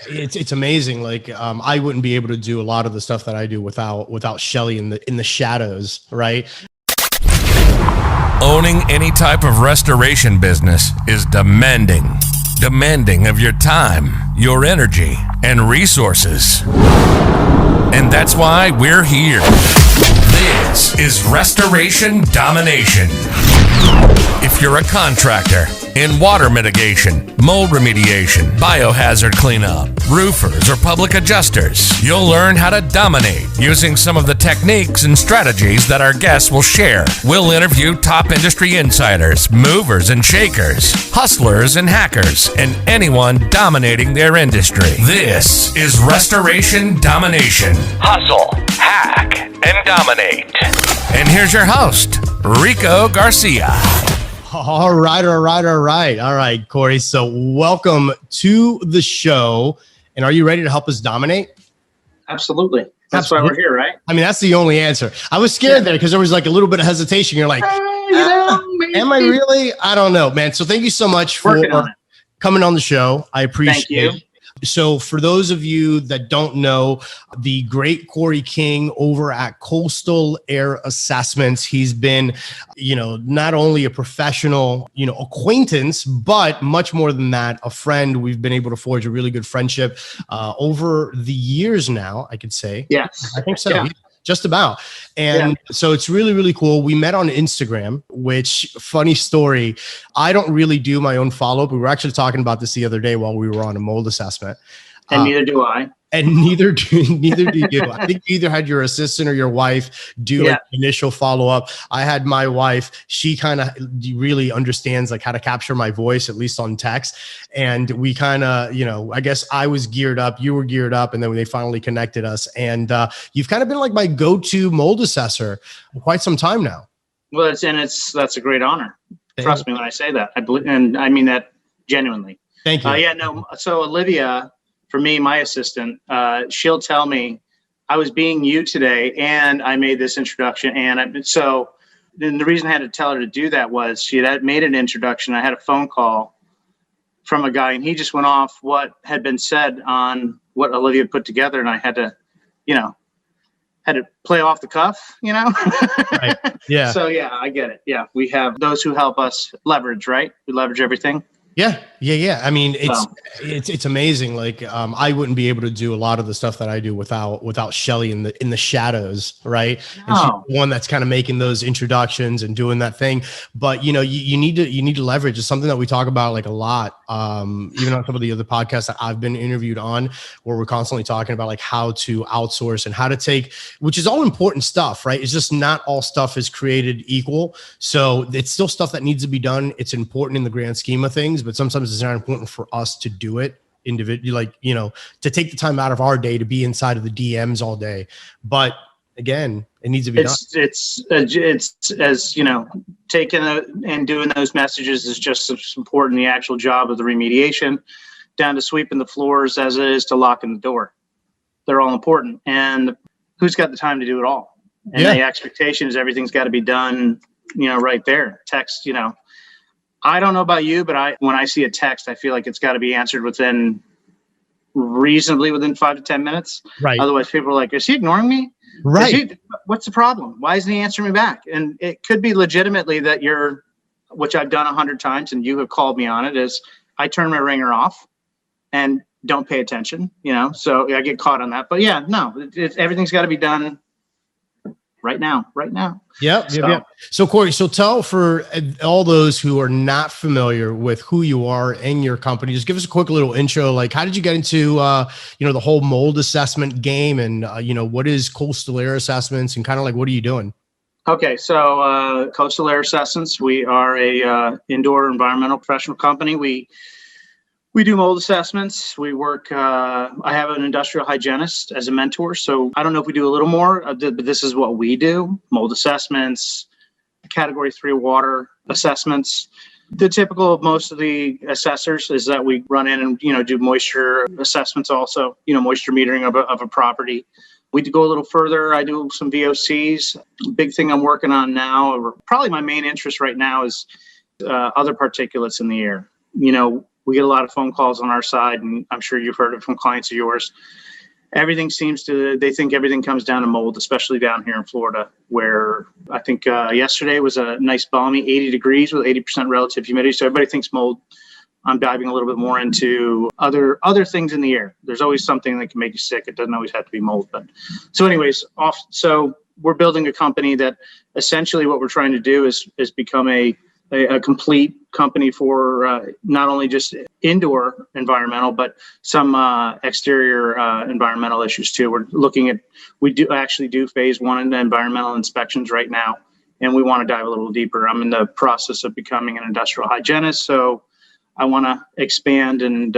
It's amazing. Like I wouldn't be able to do a lot of the stuff that I do without Shelly in the shadows, right? Owning any type of restoration business is demanding of your time, your energy, and resources. And that's why we're here. This is Restoration Domination. If you're a contractor in water mitigation, mold remediation, biohazard cleanup, roofers, or public adjusters, you'll learn how to dominate using some of the techniques and strategies that our guests will share. We'll interview top industry insiders, movers and shakers, hustlers and hackers, and anyone dominating their industry. This is Restoration Domination. Hustle, hack, and dominate. And here's your host, Rico Garcia. All right, Cory. So welcome to the show. And are you ready to help us dominate? Absolutely. That's why we're here, right? I mean, that's the only answer. I was scared there because there was like a little bit of hesitation. You're like, am I really? I don't know, man. So thank you so much for coming on the show. I appreciate it. So for those of you that don't know, the great Cory King over at Coastal Air Assessments, he's been, not only a professional, acquaintance, but much more than that, a friend. We've been able to forge a really good friendship over the years now, I could say. Yes. I think so. Yeah. Just about. And so it's really, really cool. We met on Instagram, which, funny story, I don't really do my own follow-up. We were actually talking about this the other day while we were on a mold assessment. And neither do I. And neither do you. I think you either had your assistant or your wife do an initial follow-up. I had my wife. She kind of really understands like how to capture my voice, at least on text. And we kind of, I guess I was geared up, you were geared up, and then they finally connected us. And you've kind of been like my go-to mold assessor for quite some time now. Well, that's a great honor. Trust me when I say that. I believe, and I mean that genuinely. Thank you. So Olivia, for me, my assistant, she'll tell me I was being you today and I made this introduction. And so then the reason I had to tell her to do that was she had made an introduction. I had a phone call from a guy and he just went off what had been said on what Olivia put together. And I had to, had to play off the cuff, Right. Yeah. So I get it. Yeah. We have those who help us leverage, right? We leverage everything. Yeah. I mean, it's amazing. Like I wouldn't be able to do a lot of the stuff that I do without Shelly in the shadows, right? No. And she's the one that's kind of making those introductions and doing that thing. But you need to leverage. It's something that we talk about like a lot. Even on some of the other podcasts that I've been interviewed on, where we're constantly talking about like how to outsource and how to take, which is all important stuff, right? It's just not all stuff is created equal. So it's still stuff that needs to be done. It's important in the grand scheme of things, but sometimes it's not important for us to do it individually, like, to take the time out of our day to be inside of the DMs all day. But again, it needs to be done. It's as taking and doing those messages is just as important the actual job of the remediation, down to sweeping the floors as it is to locking the door. They're all important. And who's got the time to do it all? And the expectation is everything's got to be done, right there. Text, I don't know about you, but when I see a text, I feel like it's got to be answered reasonably within 5 to 10 minutes. Right. Otherwise, people are like, is he ignoring me? Right. What's the problem? Why isn't he answering me back? And it could be legitimately that which I've done 100 times, and you have called me on it, is I turn my ringer off and don't pay attention, so I get caught on that. But everything's got to be done right now. Yep. So Cory, tell for all those who are not familiar with who you are and your company, just give us a quick little intro. Like, how did you get into, the whole mold assessment game, and, what is Coastal Air Assessments, and kind of like, what are you doing? Okay. So, Coastal Air Assessments, we are a indoor environmental professional company. We do mold assessments. We work, I have an industrial hygienist as a mentor. So I don't know if we do a little more, but this is what we do. Mold assessments, category 3 water assessments. The typical of most of the assessors is that we run in and, do moisture assessments also, moisture metering of a property. We go a little further. I do some VOCs. Big thing I'm working on now, or probably my main interest right now, is other particulates in the air. we get a lot of phone calls on our side, and I'm sure you've heard it from clients of yours. They think everything comes down to mold, especially down here in Florida, where I think yesterday was a nice balmy 80 degrees with 80% relative humidity. So everybody thinks mold. I'm diving a little bit more into other things in the air. There's always something that can make you sick. It doesn't always have to be mold. But so anyways, so we're building a company that essentially what we're trying to do is become a complete company for not only just indoor environmental, but some exterior environmental issues too. We do phase 1 environmental inspections right now, and we want to dive a little deeper. I'm in the process of becoming an industrial hygienist, so I want to expand and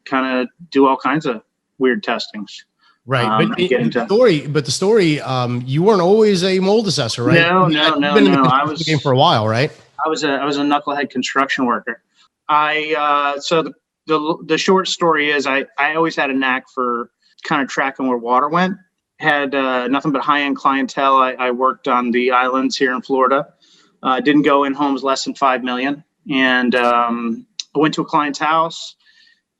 kind of do all kinds of weird testings. Right. But the story, you weren't always a mold assessor, right? No. I was game for a while, right? I was a knucklehead construction worker. So the short story is I always had a knack for kind of tracking where water went. Had nothing but high-end clientele. I worked on the islands here in Florida. Didn't go in homes less than 5 million. And I went to a client's house.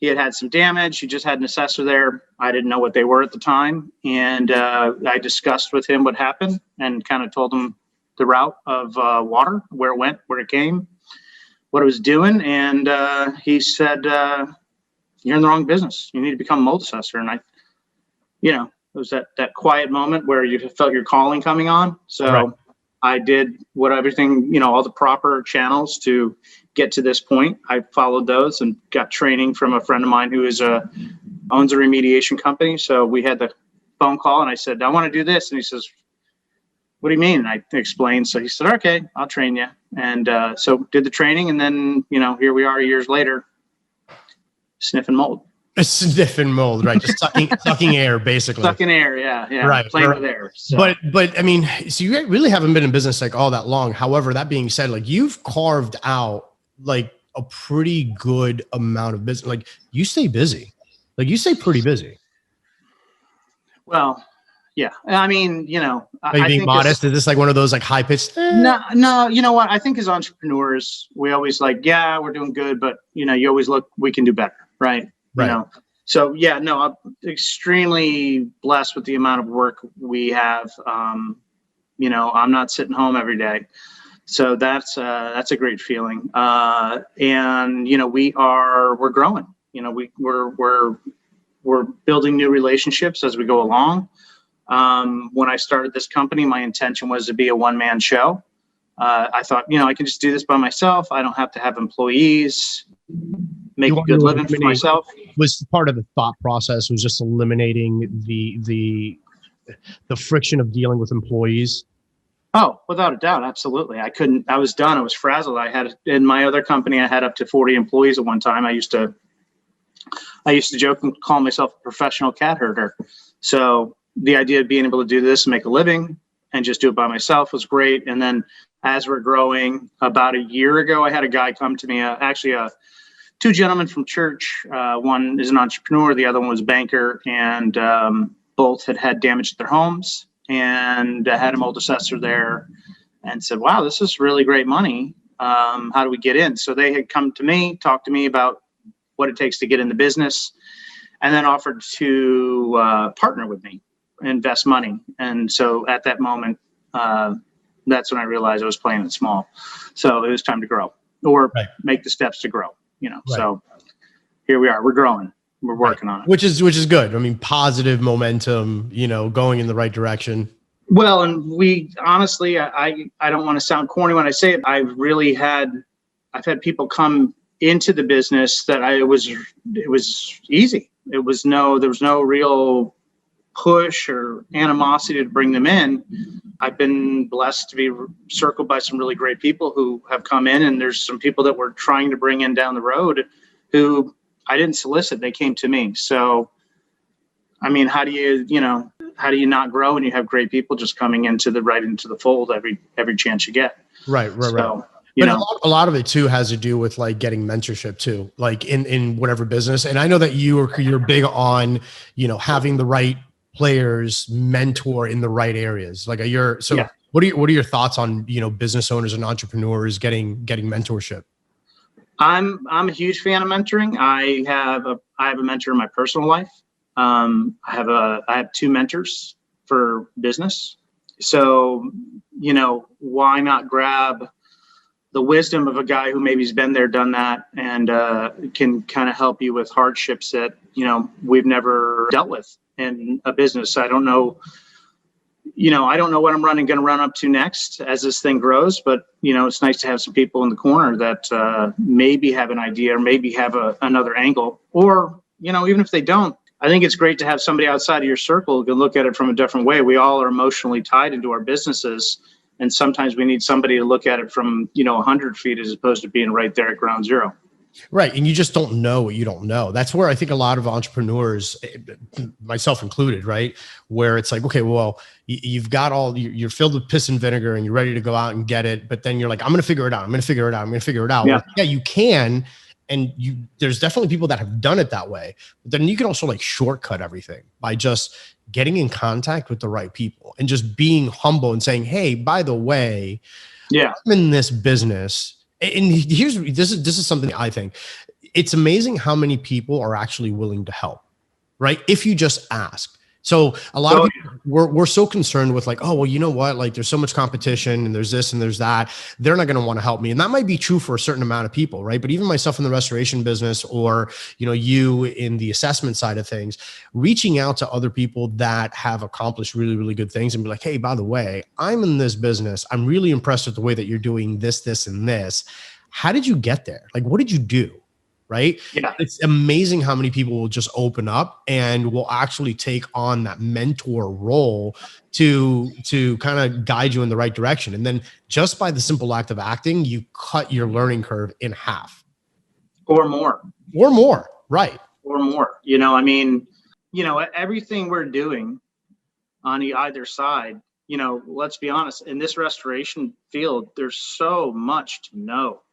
He had some damage. He just had an assessor there. I didn't know what they were at the time. And I discussed with him what happened and kind of told him the route of water, where it went, where it came, what it was doing. And he said, you're in the wrong business. You need to become a mold assessor. And it was that quiet moment where you felt your calling coming on. So right. I did all the proper channels to get to this point. I followed those and got training from a friend of mine who owns a remediation company. So we had the phone call and I said, I want to do this. And he says, what do you mean? And I explained. So he said, okay, I'll train you. And so did the training. And then, here we are years later, sniffing mold. Sniffing mold, right? Just sucking air, basically. Sucking air, yeah. Right. Playing with air. So. But I mean, so you really haven't been in business like all that long. However, that being said, like you've carved out like a pretty good amount of business. Like you stay busy. Like you stay pretty busy. Well, yeah. I mean, are you being modest? Is this like one of those like high pitched? No. You know what? I think as entrepreneurs, we always we're doing good, but you always look, we can do better. Right. Right. So yeah, no, I'm extremely blessed with the amount of work we have. I'm not sitting home every day. So that's a great feeling. And we're growing, we're building new relationships as we go along. When I started this company, my intention was to be a one-man show. I thought, I can just do this by myself. I don't have to have employees, make a good living for myself. Was part of the thought process was just eliminating the friction of dealing with employees? Oh, without a doubt. Absolutely. I was done. I was frazzled. I had, in my other company, I had up to 40 employees at one time. I used to joke and call myself a professional cat herder. So the idea of being able to do this and make a living and just do it by myself was great. And then as we're growing, about a year ago, I had a guy come to me, two gentlemen from church. One is an entrepreneur. The other one was a banker, and both had damage at their homes. And I had a mold assessor there and said, wow, this is really great money. How do we get in? So they had come to me, talked to me about what it takes to get in the business, and then offered to partner with me, invest money. And so at that moment, that's when I realized I was playing it small. So it was time to grow or make the steps to grow, Right. So here we are, we're growing. We're working on it. Which is good. I mean, positive momentum, going in the right direction. Well, and we honestly, I don't want to sound corny when I say it. I've had people come into the business that it was easy. There was no real push or animosity to bring them in. I've been blessed to be circled by some really great people who have come in, and there's some people that we're trying to bring in down the road who I didn't solicit. They came to me. So, I mean, how do you not grow when you have great people just coming into the fold every chance you get? Right. So, but a lot of it too has to do with like getting mentorship too, like in whatever business. And I know that you're big on, having the right players mentor in the right areas. Like what are your thoughts on, business owners and entrepreneurs getting mentorship? I'm a huge fan of mentoring. I have a mentor in my personal life. I have two mentors for business. So, why not grab the wisdom of a guy who maybe's been there, done that, and can kind of help you with hardships that, we've never dealt with in a business. I don't know what I'm going to run up to next as this thing grows, but, it's nice to have some people in the corner that maybe have an idea or maybe have another angle, or, even if they don't, I think it's great to have somebody outside of your circle who can look at it from a different way. We all are emotionally tied into our businesses, and sometimes we need somebody to look at it from, 100 feet as opposed to being right there at ground zero. Right. And you just don't know what you don't know. That's where I think a lot of entrepreneurs, myself included, right, where it's like, okay, well, you've got you're filled with piss and vinegar and you're ready to go out and get it. But then you're like, I'm going to figure it out. I'm going to figure it out. I'm going to figure it out. Yeah. Well, yeah, you can. And there's definitely people that have done it that way. But then you can also like shortcut everything by just getting in contact with the right people and just being humble and saying, hey, by the way, yeah, I'm in this business. And this is something I think it's amazing how many people are actually willing to help, right? If you just ask. So a lot of people, we're so concerned with like, oh, well, you know what? Like there's so much competition and there's this and there's that. They're not going to want to help me. And that might be true for a certain amount of people, right? But even myself in the restoration business or, you in the assessment side of things, reaching out to other people that have accomplished really, really good things and be like, hey, by the way, I'm in this business. I'm really impressed with the way that you're doing this, this, and this. How did you get there? Like, what did you do? Right? Yeah. It's amazing how many people will just open up and will actually take on that mentor role to kind of guide you in the right direction. And then just by the simple act of acting, you cut your learning curve in half. Or more. Right. Or more. Everything we're doing on either side, let's be honest, in this restoration field, there's so much to know.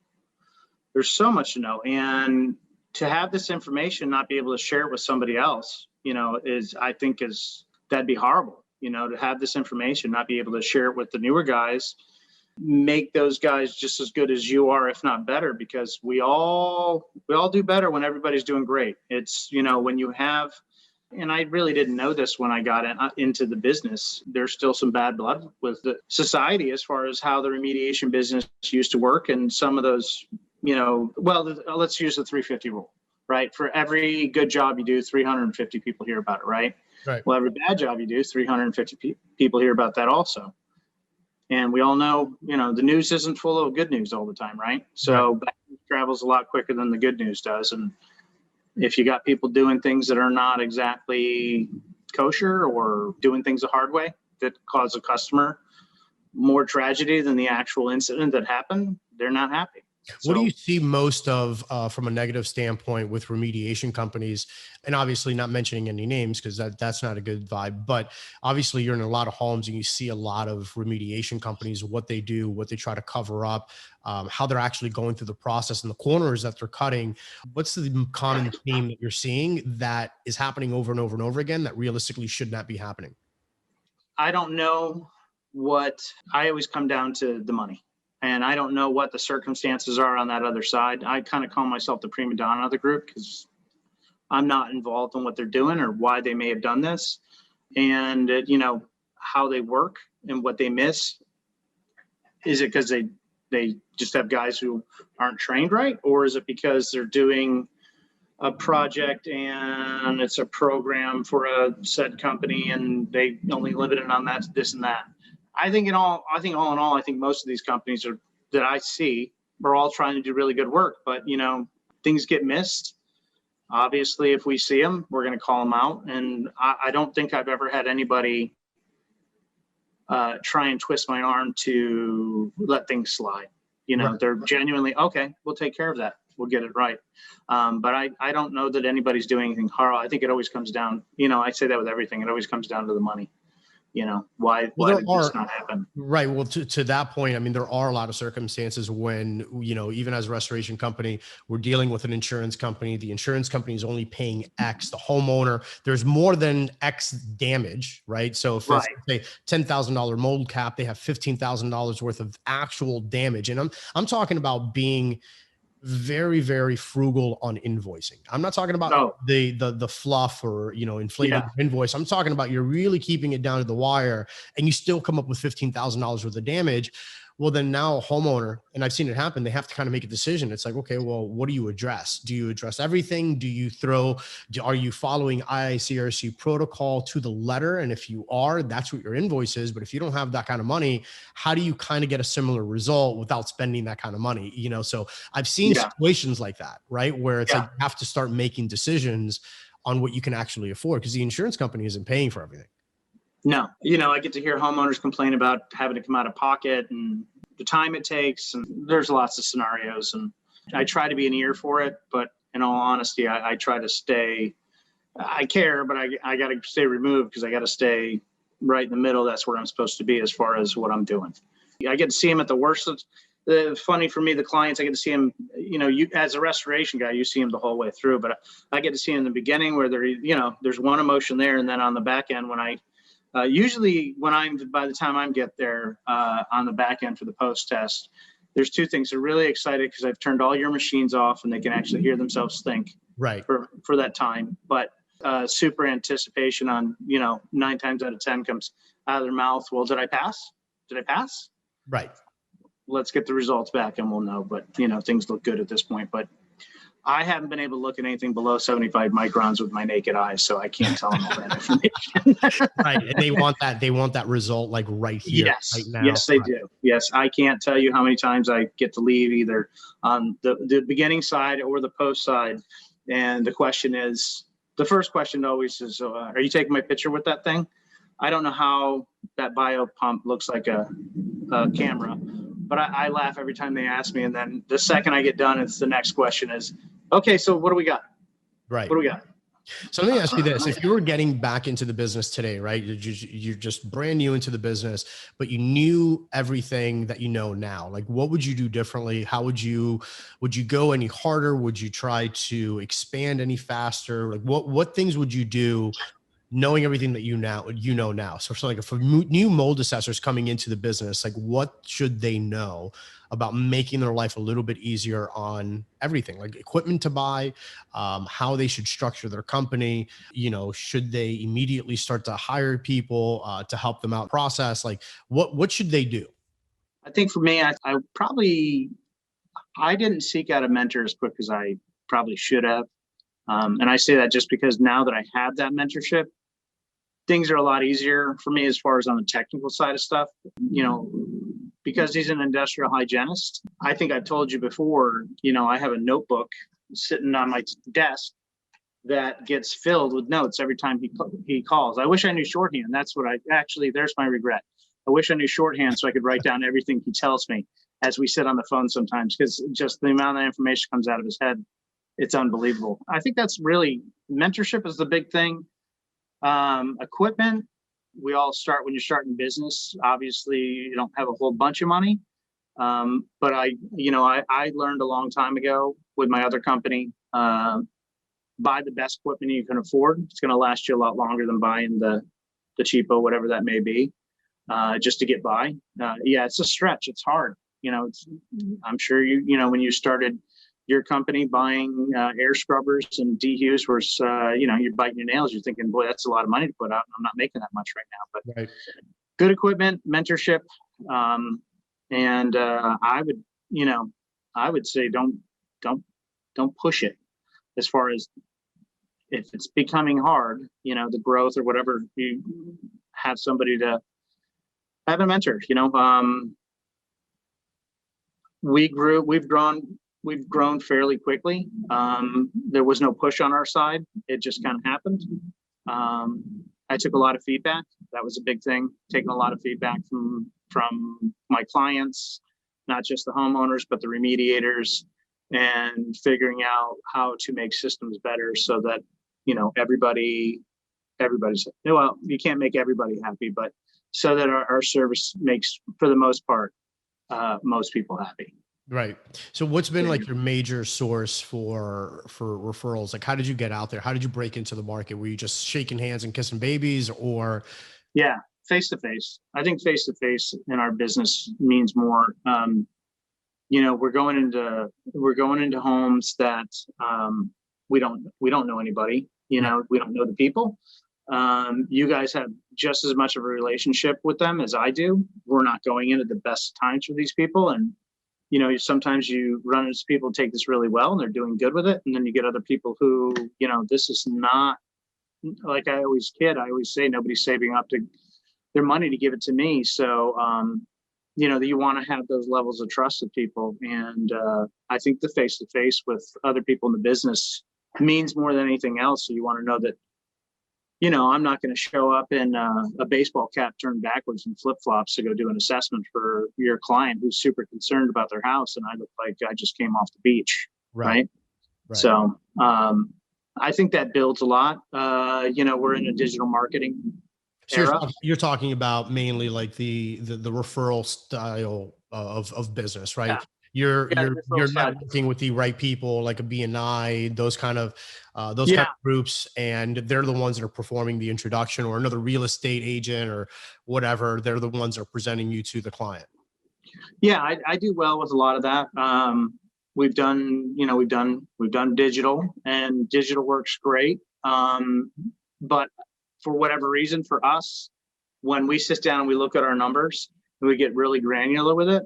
And to have this information, not be able to share it with somebody else, that'd be horrible, to have this information, not be able to share it with the newer guys, make those guys just as good as you are, if not better, because we all do better when everybody's doing great. It's, when you have, and I really didn't know this when I got into the business, there's still some bad blood with the society as far as how the remediation business used to work. And some of those, let's use the 350 rule, right? For every good job you do, 350 people hear about it, right? Right. Well, every bad job you do, 350 people hear about that also. And we all know, the news isn't full of good news all the time, right? So bad news travels a lot quicker than the good news does. And if you got people doing things that are not exactly kosher or doing things the hard way that cause a customer more tragedy than the actual incident that happened, they're not happy. What do you see most of from a negative standpoint with remediation companies? And obviously not mentioning any names because that's not a good vibe, but obviously you're in a lot of homes and you see a lot of remediation companies, what they do, what they try to cover up, how they're actually going through the process and the corners that they're cutting. What's the common theme that you're seeing that is happening over and over and over again that realistically should not be happening? I don't know I always come down to the money. And I don't know what the circumstances are on that other side. I kind of call myself the prima donna of the group because I'm not involved in what they're doing or why they may have done this. And, how they work and what they miss. Is it because they just have guys who aren't trained right? Or is it because they're doing a project and it's a program for a said company and they only limited on that, this and that? I think all in all, I think most of these companies that I see are all trying to do really good work, but things get missed. Obviously, if we see them, we're going to call them out. And I don't think I've ever had anybody try and twist my arm to let things slide. Right. They're genuinely, okay, we'll take care of that. We'll get it right. But I don't know that anybody's doing anything horrible. I think it always comes down, I say that with everything. It always comes down to the money. Why did this not happen? Right. Well, to that point, I mean, there are a lot of circumstances when, even as a restoration company, we're dealing with an insurance company. The insurance company is only paying X. The homeowner, there's more than X damage, right? So if it's a $10,000 mold cap, they have $15,000 worth of actual damage. And I'm talking about being very, very frugal on invoicing. I'm not talking about the fluff or, inflated invoice. I'm talking about you're really keeping it down to the wire and you still come up with $15,000 worth of damage. Well, then now a homeowner, and I've seen it happen, they have to kind of make a decision. It's like, okay, well, what do you address? Do you address everything? Are you following IICRC protocol to the letter? And if you are, that's what your invoice is. But if you don't have that kind of money, how do you kind of get a similar result without spending that kind of money? So I've seen situations like that, right? Where it's like you have to start making decisions on what you can actually afford because the insurance company isn't paying for everything. No, I get to hear homeowners complain about having to come out of pocket and the time it takes. And there's lots of scenarios. And I try to be an ear for it. But in all honesty, I try to stay, I care, but I got to stay removed because I got to stay right in the middle. That's where I'm supposed to be as far as what I'm doing. I get to see them at the worst. Funny for me, the clients, I get to see them, you as a restoration guy, you see them the whole way through. But I get to see them in the beginning where there's one emotion there. And then on the back end, when usually by the time I get there on the back end for the post test, there's two things. They're really excited because I've turned all your machines off and they can actually hear themselves think for that time. But super anticipation on, 9 times out of 10 comes out of their mouth. Well, did I pass? Did I pass? Right. Let's get the results back and we'll know. But, things look good at this point. But I haven't been able to look at anything below 75 microns with my naked eye, so I can't tell them all that information. Right. And they want that result like right here, right now. Yes, they do. Yes. I can't tell you how many times I get to leave either on the beginning side or the post side. And the first question always is, are you taking my picture with that thing? I don't know how that bio pump looks like a camera, but I laugh every time they ask me. And then the second I get done, it's the next question is, okay, so what do we got? Right. What do we got? So let me ask you this. If you were getting back into the business today, right, you're just brand new into the business, but you knew everything that you know now, like what would you do differently? How would you go any harder? Would you try to expand any faster? Like what things would you do knowing everything that you know now? So like if a new mold assessor's coming into the business, like what should they know about making their life a little bit easier on everything, like equipment to buy, how they should structure their company, should they immediately start to hire people to help them out process? Like what should they do? I think for me, I didn't seek out a mentor as quick as I probably should have. And I say that just because now that I have that mentorship, things are a lot easier for me as far as on the technical side of stuff, because he's an industrial hygienist. I think I've told you before, I have a notebook sitting on my desk that gets filled with notes every time he calls. I wish I knew shorthand. That's what there's my regret. I wish I knew shorthand so I could write down everything he tells me as we sit on the phone sometimes, because just the amount of information comes out of his head, it's unbelievable. I think that's really, mentorship is the big thing. Equipment, we all start when you're starting business. Obviously, you don't have a whole bunch of money. But I learned a long time ago with my other company, buy the best equipment you can afford. It's going to last you a lot longer than buying the cheapo, whatever that may be, just to get by. It's a stretch. It's hard. I'm sure when you started your company buying air scrubbers and dehues was, you're biting your nails. You're thinking, boy, that's a lot of money to put out. I'm not making that much right now, but good equipment, mentorship. And I would say, don't push it as far as if it's becoming hard, the growth or whatever, you have somebody to have a mentor, we've grown fairly quickly. There was no push on our side. It just kind of happened. I took a lot of feedback. That was a big thing, taking a lot of feedback from my clients, not just the homeowners, but the remediators, and figuring out how to make systems better so that, everybody's, well, you can't make everybody happy, but so that our service makes, for the most part, most people happy. Right. So what's been like your major source for referrals? Like, how did you get out there? How did you break into the market? Were you just shaking hands and kissing babies, or? Yeah, face to face. I think face to face in our business means more. we're going into homes that we don't know anybody. We don't know the people. You guys have just as much of a relationship with them as I do. We're not going in at the best times for these people, and sometimes you run into people who take this really well and they're doing good with it, and then you get other people who, this is not, like I always say, nobody's saving up to their money to give it to me. So you want to have those levels of trust with people, and I think the face-to-face with other people in the business means more than anything else. So you want to know that I'm not going to show up in a baseball cap turned backwards and flip-flops to go do an assessment for your client who's super concerned about their house, and I look like I just came off the beach, right? So I think that builds a lot. We're in a digital marketing era. You're talking about mainly like the referral style of business, right? Yeah. You're networking with the right people, like a BNI, those kind of groups, and they're the ones that are performing the introduction, or another real estate agent or whatever. They're the ones that are presenting you to the client. Yeah, I do well with a lot of that. We've done digital, and digital works great. But for whatever reason, for us, when we sit down and we look at our numbers and we get really granular with it,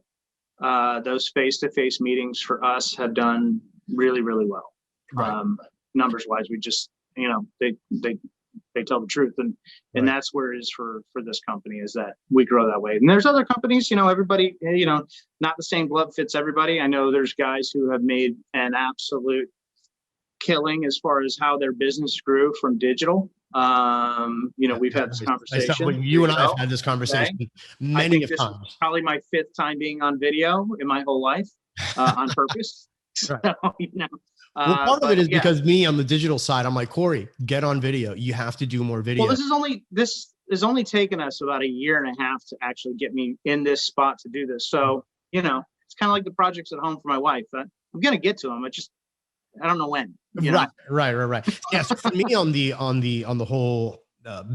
those face-to-face meetings for us have done really, really well. Right. Numbers wise, we just, they tell the truth. And that's where it is for this company, is that we grow that way. And there's other companies, everybody, not the same glove fits everybody. I know there's guys who have made an absolute killing as far as how their business grew from digital. We've had this conversation. You and I have had this conversation many of times. Is probably my 5th time being on video in my whole life, on purpose. So, well, part of it is because me on the digital side, I'm like, Cory, get on video. You have to do more video. Well, this has only taken us about a year and a half to actually get me in this spot to do this. So, it's kind of like the projects at home for my wife. I'm going to get to them. I don't know when. Right. Yeah. So for me on the whole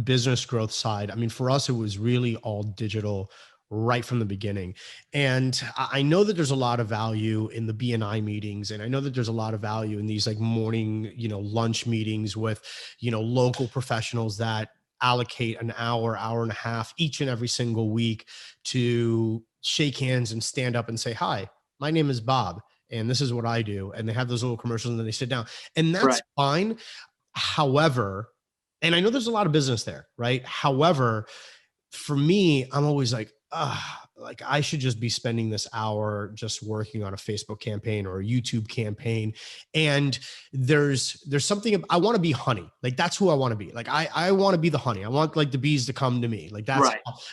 business growth side, I mean, for us, it was really all digital right from the beginning. And I know that there's a lot of value in the BNI meetings. And I know that there's a lot of value in these like morning, lunch meetings with, local professionals that allocate an hour and a half each and every single week to shake hands and stand up and say, hi, my name is Bob, and this is what I do. And they have those little commercials and then they sit down, and that's fine. However, and I know there's a lot of business there, right? However, for me, I'm always like, like I should just be spending this hour just working on a Facebook campaign or a YouTube campaign. And there's something, I want to be honey. Like that's who I want to be. Like I want to be the honey. I want like the bees to come to me. Like that's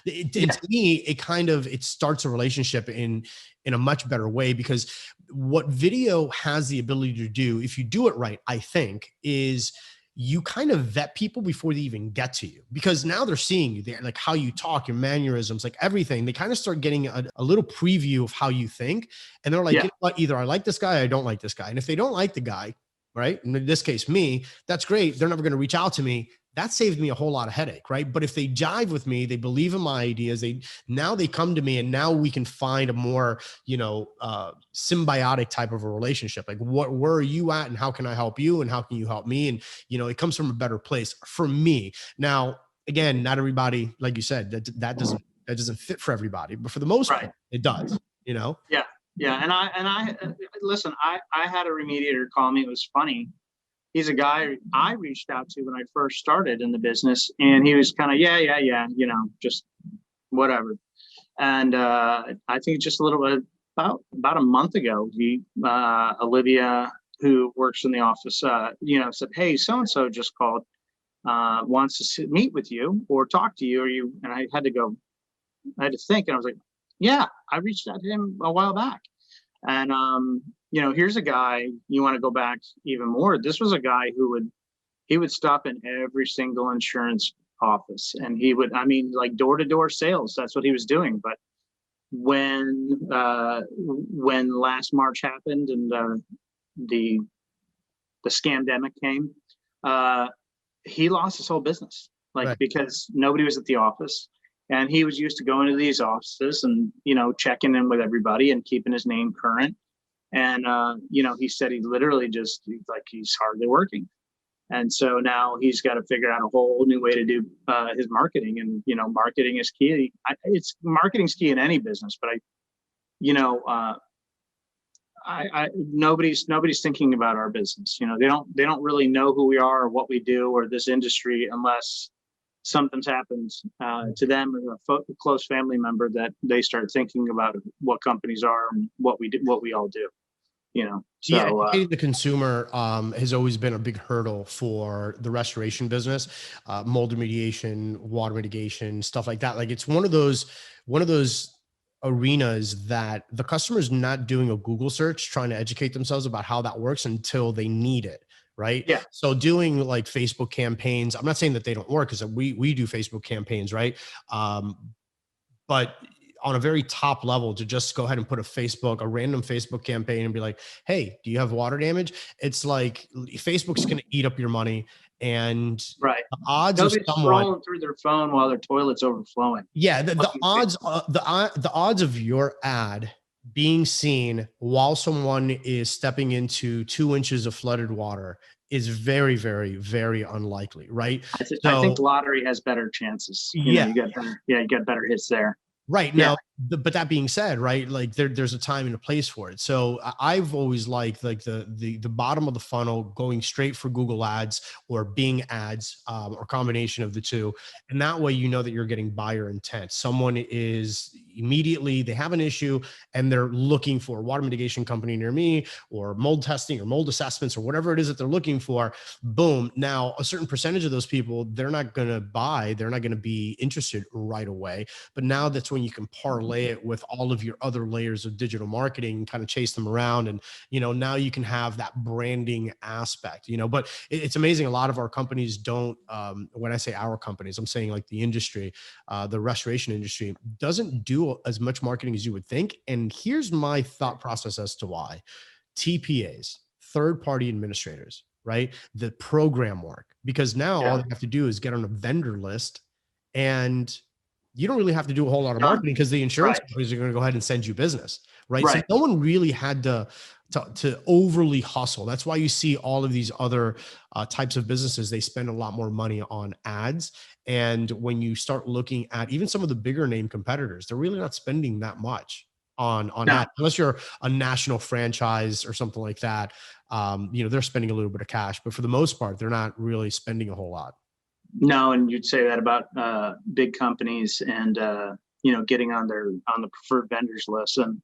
to me, it starts a relationship in a much better way, because what video has the ability to do, if you do it right, I think, is you kind of vet people before they even get to you, because now they're seeing you there, like how you talk, your mannerisms, like everything. They kind of start getting a little preview of how you think. And they're like, you know what? Either I like this guy or I don't like this guy. And if they don't like the guy, right, in this case, me, that's great. They're never going to reach out to me. That saved me a whole lot of headache, right? But if they jive with me, they believe in my ideas, now they come to me, and now we can find a more, symbiotic type of a relationship. Like where are you at, and how can I help you, and how can you help me? And, it comes from a better place for me. Now, again, not everybody, like you said, that doesn't fit for everybody, but for the most part, it does, Yeah. And I listen, I had a remediator call me. It was funny. He's a guy I reached out to when I first started in the business, and he was kind of, just whatever. And I think just a little bit about a month ago, Olivia, who works in the office, said, hey, so-and-so just called, wants to meet with you or talk to you. And I had to think, and I was like, yeah, I reached out to him a while back. And, here's a guy, you want to go back even more. This was a guy who would stop in every single insurance office, and he would, like door-to-door sales. That's what he was doing. But when last March happened and the scamdemic came, he lost his whole business, because nobody was at the office. And he was used to going to these offices and, checking in with everybody and keeping his name current. And, he said he's hardly working. And so now he's got to figure out a whole new way to do his marketing. And, marketing is key. Marketing's key in any business, but nobody's thinking about our business. They don't really know who we are or what we do or this industry unless something's happened to them or a close family member that they start thinking about what companies are and what we all do. Educating the consumer has always been a big hurdle for the restoration business, mold remediation, water mitigation, stuff like that. Like it's one of those arenas that the customer is not doing a Google search trying to educate themselves about how that works until they need it. Right. Yeah. So doing like Facebook campaigns, I'm not saying that they don't work because we do Facebook campaigns. Right. But on a very top level, to just go ahead and put a random Facebook campaign and be like, hey, do you have water damage? It's like Facebook's going to eat up your money. And right. The odds Nobody's of someone scrolling through their phone while their toilet's overflowing. Yeah. The odds of your ad being seen while someone is stepping into 2 inches of flooded water is very, very, very unlikely. Right. I think lottery has better chances. You get better hits there. Right. Now, but that being said, right, like there's a time and a place for it. So I've always liked the bottom of the funnel going straight for Google ads or Bing ads or combination of the two. And that way, that you're getting buyer intent. Someone is immediately, they have an issue and they're looking for a water mitigation company near me or mold testing or mold assessments or whatever it is that they're looking for. Boom. Now, a certain percentage of those people, they're not going to buy, they're not going to be interested right away. But now that's when you can parlay it with all of your other layers of digital marketing and kind of chase them around. And, now you can have that branding aspect, but it's amazing. A lot of our companies don't, when I say our companies, I'm saying like the industry, the restoration industry doesn't do as much marketing as you would think. And here's my thought process as to why. TPAs, third-party administrators, right? The program work, because now all they have to do is get on a vendor list and you don't really have to do a whole lot of marketing because the insurance companies are going to go ahead and send you business, right? So no one really had to overly hustle. That's why you see all of these other types of businesses, they spend a lot more money on ads. And when you start looking at even some of the bigger name competitors, they're really not spending that much on ads, unless you're a national franchise or something like that. They're spending a little bit of cash, but for the most part, they're not really spending a whole lot. No, and you'd say that about big companies and getting on the preferred vendors list. And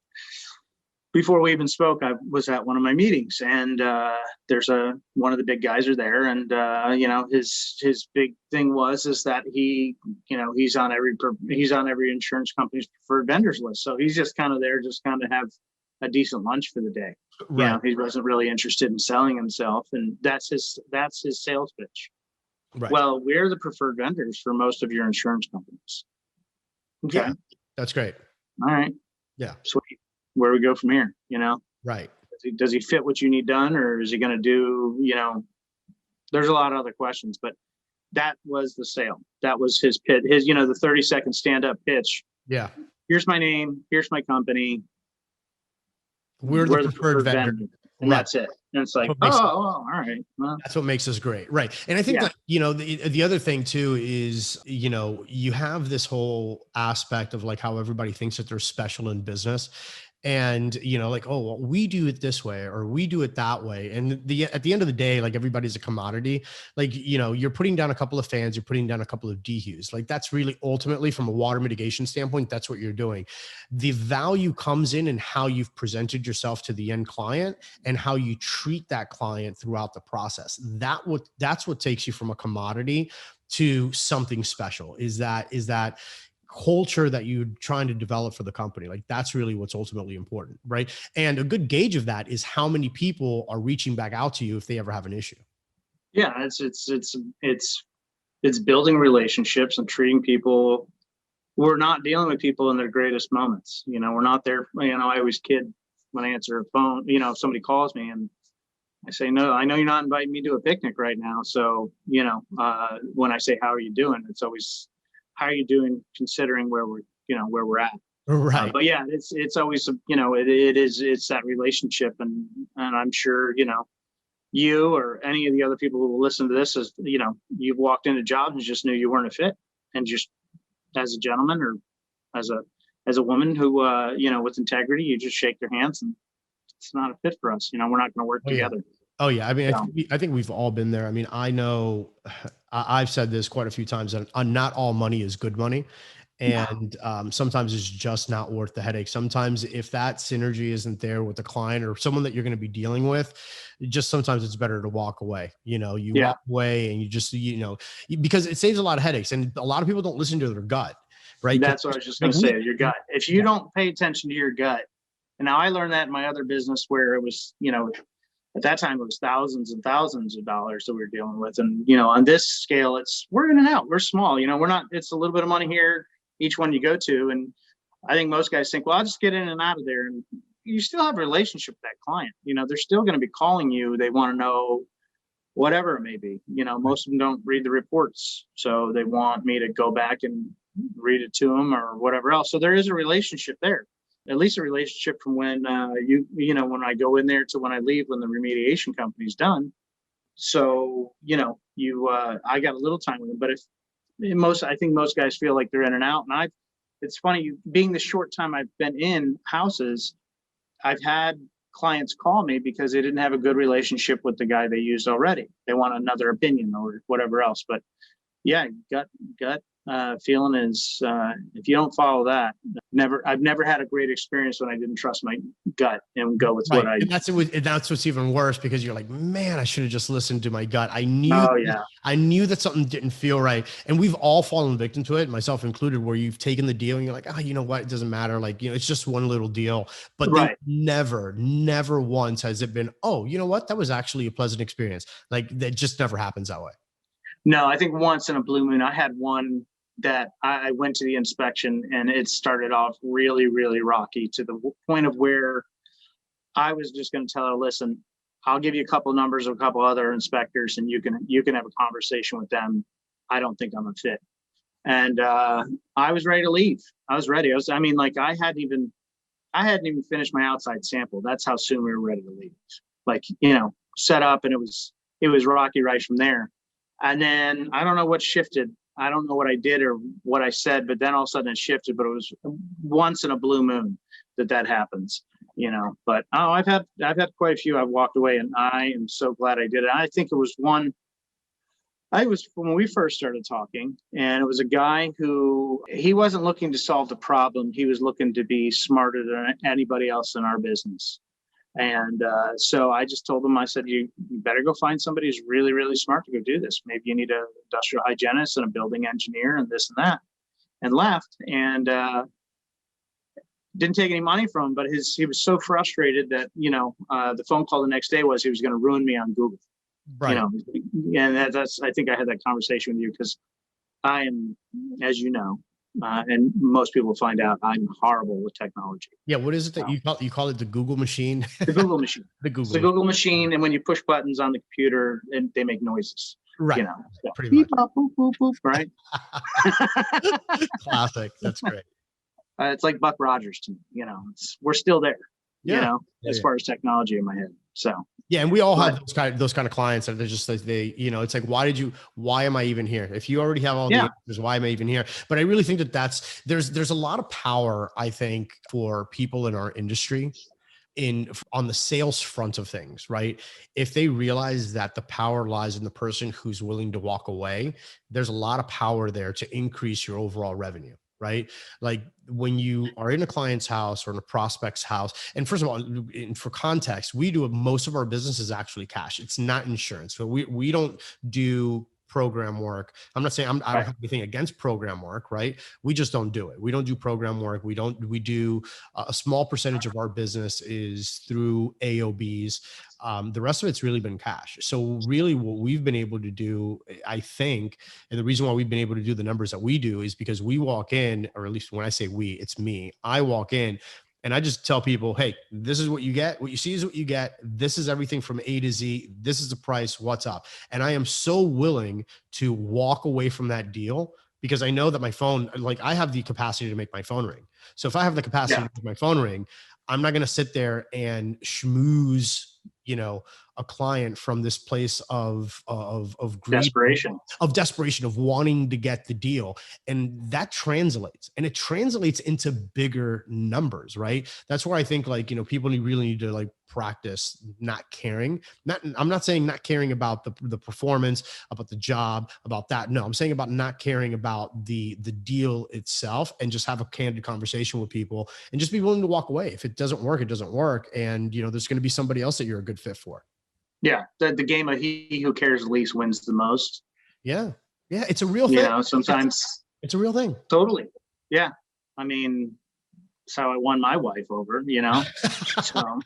before we even spoke, I was at one of my meetings, and there's one of the big guys are there, and his big thing is that he's on every insurance company's preferred vendors list. So he's just kind of there, just kind of have a decent lunch for the day. Right. He wasn't really interested in selling himself, and that's his sales pitch. Right. Well, we're the preferred vendors for most of your insurance companies. Okay. Yeah, that's great. All right. Yeah. Sweet. Where do we go from here? Right. Does he fit what you need done, or is he going to do, there's a lot of other questions, but that was the sale. That was his pitch, the 30-second stand-up pitch. Yeah. Here's my name. Here's my company. We're the preferred vendor. And that's it. And it's like, all right. Well, that's what makes us great. Right. And I think that, the other thing too is, you have this whole aspect of like how everybody thinks that they're special in business. And, like, oh, well, we do it this way or we do it that way. And at the end of the day, like everybody's a commodity. Like, you're putting down a couple of fans, you're putting down a couple of dehues. Like that's really ultimately from a water mitigation standpoint, that's what you're doing. The value comes in how you've presented yourself to the end client and how you treat that client throughout the process. That's what takes you from a commodity to something special is that culture that you're trying to develop for the company. Like that's really what's ultimately important. Right. And a good gauge of that is how many people are reaching back out to you if they ever have an issue. Yeah. It's building relationships and treating people. We're not dealing with people in their greatest moments. We're not there. I always kid when I answer a phone, if somebody calls me and I say, no, I know you're not inviting me to a picnic right now. So, when I say, how are you doing? It's always, how are you doing considering where we're at? Right. But yeah, it's always, it's that relationship. And I'm sure, you or any of the other people who will listen to this is, you've walked into jobs and just knew you weren't a fit, and just as a gentleman or as a woman who, with integrity, you just shake their hands and it's not a fit for us. We're not going to work together. Oh yeah. I mean, So, I think we've all been there. I mean, I know I've said this quite a few times that not all money is good money. And sometimes it's just not worth the headache. Sometimes if that synergy isn't there with the client or someone that you're going to be dealing with, sometimes it's better to walk away. Walk away and you just, because it saves a lot of headaches. And a lot of people don't listen to their gut, right? That's what I was just going to say, your gut. If you don't pay attention to your gut, and now I learned that in my other business where it was, at that time it was thousands and thousands of dollars that we were dealing with. And, on this scale, we're in and out, we're small, we're not, it's a little bit of money here, each one you go to. And I think most guys think, well, I'll just get in and out of there. And you still have a relationship with that client. They're still going to be calling you. They want to know whatever it may be. Most of them don't read the reports. So they want me to go back and read it to them or whatever else. So there is a relationship there, at least a relationship from when when I go in there to when I leave, when the remediation company's done. So, I got a little time with them, but I think most guys feel like they're in and out. And it's funny, being the short time I've been in houses, I've had clients call me because they didn't have a good relationship with the guy they used already. They want another opinion or whatever else. But yeah, gut feeling is, if you don't follow that, I've never had a great experience when I didn't trust my gut and go with what I. And that's what's even worse, because you're like, man, I should have just listened to my gut. I knew that something didn't feel right. And we've all fallen victim to it, myself included, where you've taken the deal and you're like, oh, you know what? It doesn't matter. Like, it's just one little deal. But never once has it been, oh, you know what? That was actually a pleasant experience. Like, that just never happens that way. No, I think once in a blue moon, I had one that I went to the inspection and it started off really, really rocky, to the point of where I was just going to tell her, listen, I'll give you a couple of numbers of a couple other inspectors and you can have a conversation with them. I don't think I'm a fit. And I was ready to leave. I was ready. I hadn't even finished my outside sample. That's how soon we were ready to leave. Like, set up, and it was rocky right from there. And then I don't know what shifted. I don't know what I did or what I said, but then all of a sudden it shifted. But it was once in a blue moon that happens, But I've had quite a few. I've walked away, and I am so glad I did it. I think it was when we first started talking, and it was a guy who, he wasn't looking to solve the problem. He was looking to be smarter than anybody else in our business. And so I just told him, I said, you better go find somebody who's really, really smart to go do this. Maybe you need an industrial hygienist and a building engineer and this and that, and left. And didn't take any money from him, but he was so frustrated that, the phone call the next day was he was going to ruin me on Google. Right. And I think I had that conversation with you because I am, as you know, and most people find out, I'm horrible with technology. Yeah. What is it that you call it? The Google machine? The Google machine. It's the Google machine. And when you push buttons on the computer, and they make noises. Right. So, pretty much. Boop, boop, boop, right. Classic. That's great. It's like Buck Rogers to me. We're still there. As far as technology in my head. So yeah, and we all have those kind of clients that they're just like, it's like, why am I even here? If you already have all the answers, why am I even here? But I really think that there's a lot of power, I think, for people in our industry on the sales front of things, right? If they realize that the power lies in the person who's willing to walk away, there's a lot of power there to increase your overall revenue. Right? Like when you are in a client's house or in a prospect's house, and first of all, for context, most of our business is actually cash. It's not insurance. So we don't do program work. I'm not saying I don't have anything against program work, right? We just don't do it. We don't do program work. We do a small percentage of our business is through AOBs. The rest of it's really been cash. So really what we've been able to do, I think, and the reason why we've been able to do the numbers that we do is because we walk in, or at least when I say we, it's me. I walk in and I just tell people, hey, this is what you get. What you see is what you get. This is everything from A to Z. This is the price. What's up? And I am so willing to walk away from that deal because I know that my phone, like I have the capacity to make my phone ring. So if I have the capacity to make my phone ring, I'm not going to sit there and schmooze, a client from this place of greed, desperation, of wanting to get the deal. And that translates, and it translates into bigger numbers, right? That's where I think people really need to practice not caring. I'm not saying not caring about the performance, about the job, about that. No, I'm saying about not caring about the deal itself, and just have a candid conversation with people and just be willing to walk away. If it doesn't work, it doesn't work. And there's going to be somebody else that you're a good fit for. Yeah. The game of he who cares the least wins the most. Yeah. Yeah. It's a real thing. Sometimes it's a real thing. Totally. Yeah. I mean, that's how I won my wife over, So.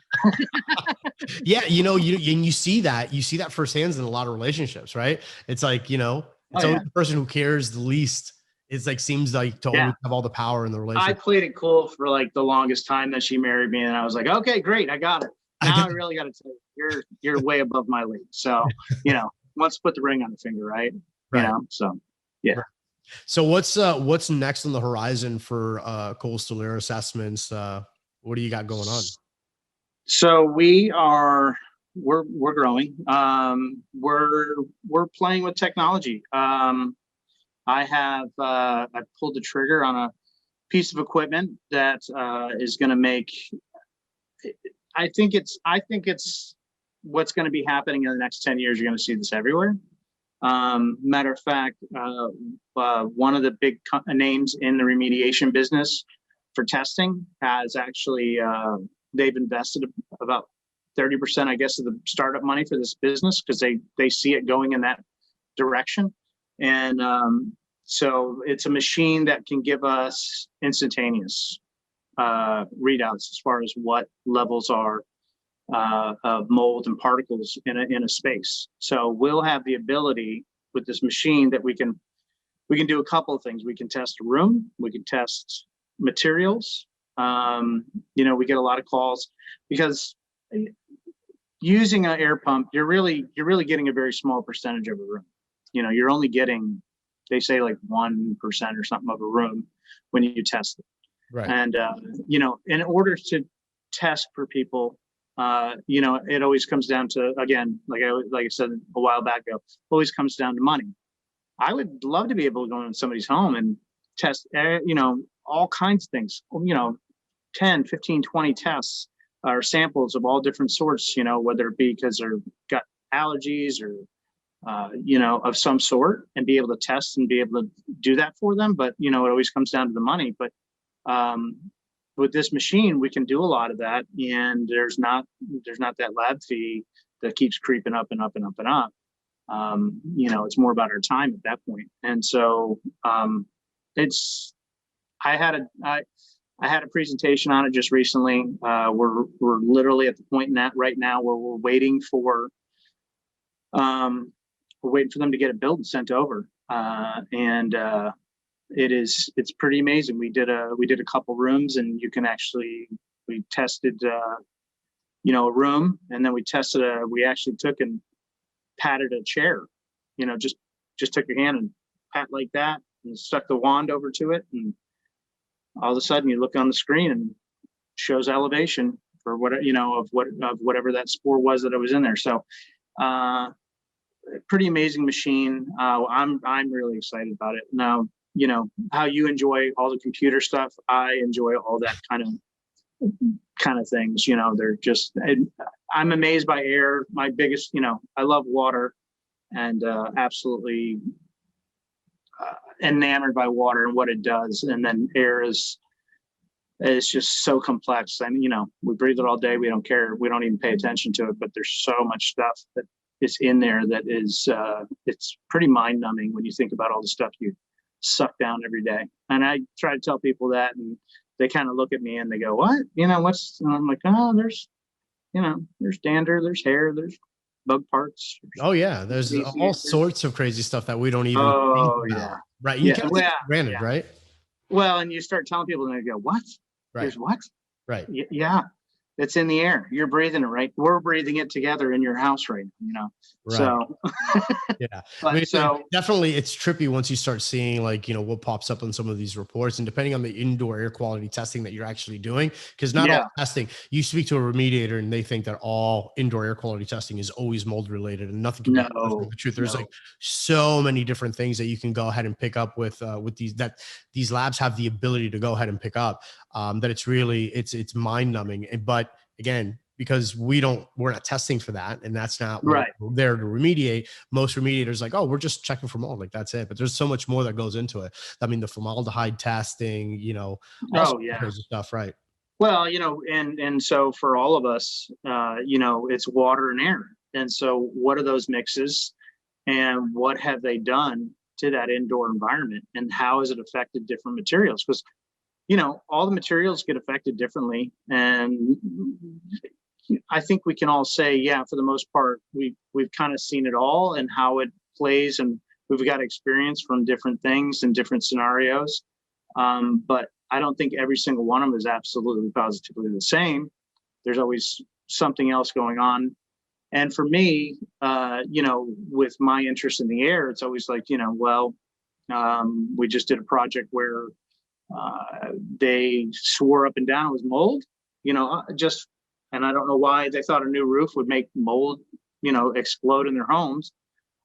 Yeah. You see that firsthand in a lot of relationships, right? It's always the person who cares the least. It's seems like to always have all the power in the relationship. I played it cool for the longest time that she married me. And I was like, okay, great. I got it. Now I really got to tell you, you're way above my league. So, once put the ring on the finger, right? So, yeah. So what's next on the horizon for Coastal Air Assessments? What do you got going on? So we're growing. We're playing with technology. I pulled the trigger on a piece of equipment that is going to make. I think it's what's going to be happening in the next 10 years. You're going to see this everywhere. Matter of fact, one of the big names in the remediation business for testing has actually, they've invested about 30%, I guess, of the startup money for this business because they see it going in that direction. And so it's a machine that can give us instantaneous readouts as far as what levels are of mold and particles in a space. So we'll have the ability with this machine that we can do a couple of things. We can test a room, we can test materials. We get a lot of calls because using an air pump, you're really getting a very small percentage of a room. You're only getting, they say 1% or something of a room when you test it. Right. And in order to test for people, it always comes down to, again, like I said a while back ago, always comes down to money. I would love to be able to go into somebody's home and test, all kinds of things, 10, 15, 20 tests or samples of all different sorts, whether it be because they've got allergies or, of some sort, and be able to test and be able to do that for them. But, it always comes down to the money. But with this machine, we can do a lot of that, and there's not that lab fee that keeps creeping up and up and up and up. It's more about our time at that point. And so I had a presentation on it just recently. We're literally at the point in that right now where we're waiting for them to get it built and sent over. It's pretty amazing. We did a couple rooms, and we tested a room, and then we actually took and patted a chair, just took your hand and pat like that and stuck the wand over to it, and all of a sudden you look on the screen and it shows elevation for whatever that spore was that was in there. So pretty amazing machine. I'm really excited about it. Now, how you enjoy all the computer stuff, I enjoy all that kind of things. They're just, I'm amazed by air. My biggest, I love water, and absolutely enamored by water and what it does. And then air is just so complex. I mean, we breathe it all day. We don't care. We don't even pay attention to it, but there's so much stuff that is in there that is, it's pretty mind numbing when you think about all the stuff you suck down every day. And I try to tell people that, and they kind of look at me and they go, what, what's, and I'm like, oh, there's dander, there's hair, there's bug parts. Oh yeah. There's all sorts of crazy stuff that we don't even think about. Yeah. Right. You can't take it for granted, right? Well, and you start telling people and they go, what? Right. There's what? Right. Yeah. It's in the air. You're breathing it, right? We're breathing it together in your house right now, Right. So, yeah. but definitely it's trippy once you start seeing what pops up on some of these reports, and depending on the indoor air quality testing that you're actually doing, because not all testing, you speak to a remediator and they think that all indoor air quality testing is always mold related, and nothing can be the truth. There's like so many different things that you can go ahead and pick up with these labs have the ability to go ahead and pick up, that it's really, it's mind numbing. But again, because we're not testing for that, and that's not what we're there to remediate. Most remediators like, oh, we're just checking for mold, like that's it. But there's so much more that goes into it. I mean, the formaldehyde testing, all crazy stuff, right? Well, and so for all of us, it's water and air. And so what are those mixes, and what have they done to that indoor environment, and how has it affected different materials? Because all the materials get affected differently. And I think we can all say, for the most part, we've kind of seen it all and how it plays, and we've got experience from different things and different scenarios. But I don't think every single one of them is absolutely positively the same. There's always something else going on. And for me, with my interest in the air, it's always like, we just did a project where they swore up and down it was mold, and I don't know why they thought a new roof would make mold, explode in their homes.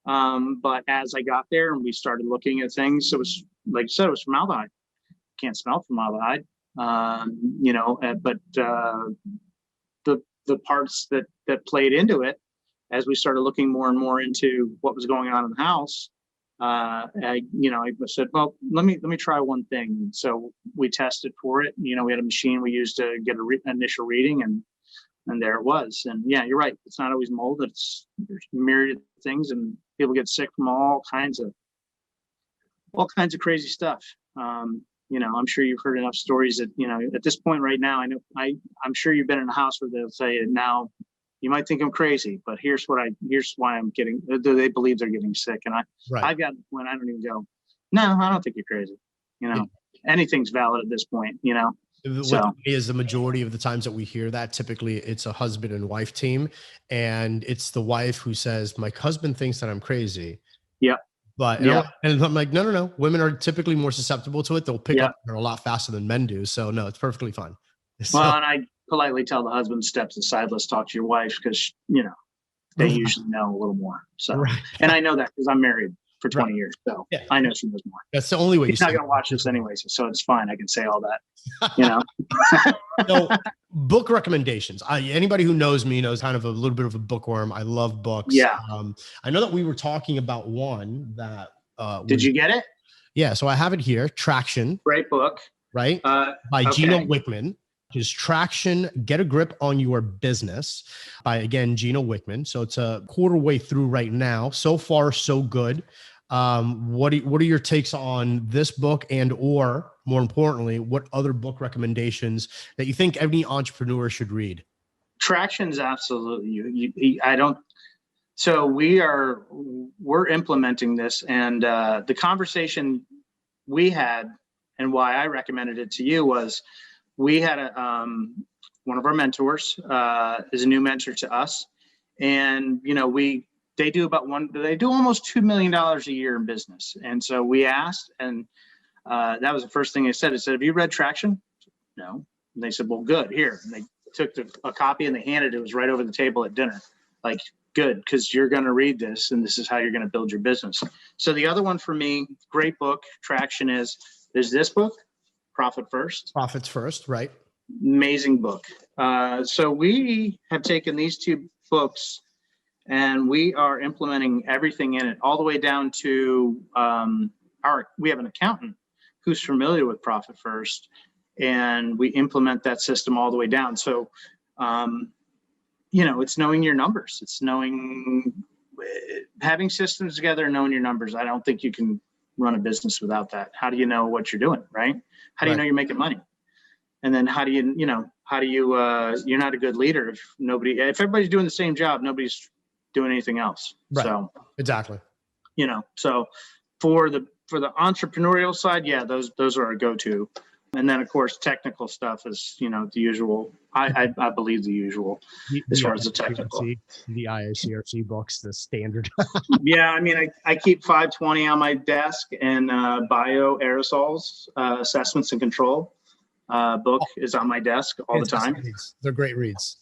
But as I got there and we started looking at things, it was, like you said, it was formaldehyde. Can't smell formaldehyde, but the parts that played into it, as we started looking more and more into what was going on in the house, I said, well, let me try one thing. So we tested for it. We had a machine we used to get an initial reading, and there it was. And yeah, you're right. It's not always mold. There's myriad of things, and people get sick from all kinds of crazy stuff. I'm sure you've heard enough stories that, at this point right now, I'm sure you've been in a house where they'll say, now you might think I'm crazy, but here's why I'm getting, they believe they're getting sick. And I've got when I don't even go, no, I don't think you're crazy. Anything's valid at this point, What is the majority of the times that we hear that, typically it's a husband and wife team, and it's the wife who says, my husband thinks that I'm crazy. Yeah. But and I'm like, no. Women are typically more susceptible to it. They'll pick up a lot faster than men do. So no, it's perfectly fine. Well, and I politely tell the husband, steps aside, let's talk to your wife, because they usually know a little more. So, and I know that because I'm married for 20 years, so I know she knows more. That's the only way. He's not going to watch this anyways, so it's fine. I can say all that. So, book recommendations. Anybody who knows me knows kind of a little bit of a bookworm. I love books. Yeah. I know that we were talking about one that. Did you get it? Yeah. So I have it here. Traction. Great book. Right. By Gino Wickman. Is Traction, Get a Grip on Your Business by, again, Gino Wickman. So it's a quarter way through right now. So far, so good. What are your takes on this book, and or more importantly, what other book recommendations that you think any entrepreneur should read? Traction's absolutely, so we're implementing this, and the conversation we had and why I recommended it to you was, we had one of our mentors is a new mentor to us, and they do almost $2 million a year in business. And so we asked, and that was the first thing they said. They said, have you read Traction? No. And they said, well, good, here. And they took a copy and they handed it. It was right over the table at dinner. Like, good, because you're going to read this, and this is how you're going to build your business. So the other one for me, great book, Traction, there's this book, Profits First, right? Amazing book. So we have taken these two books and we are implementing everything in it, all the way down to we have an accountant who's familiar with Profit First, and we implement that system all the way down. So, it's knowing your numbers. It's having systems together and knowing your numbers. I don't think you can run a business without that. How do you know what you're doing, right? How do you know you're making money? And then how do you you're not a good leader if everybody's doing the same job, nobody's doing anything else. Right. So exactly. So for the entrepreneurial side, those are our go-to. And then, of course, technical stuff is, the usual. I believe the usual as far as the technical. The IICRC books, the standard. Yeah, I mean, I keep 520 on my desk, and bio aerosols, assessments and control book is on my desk all the time. They're great reads.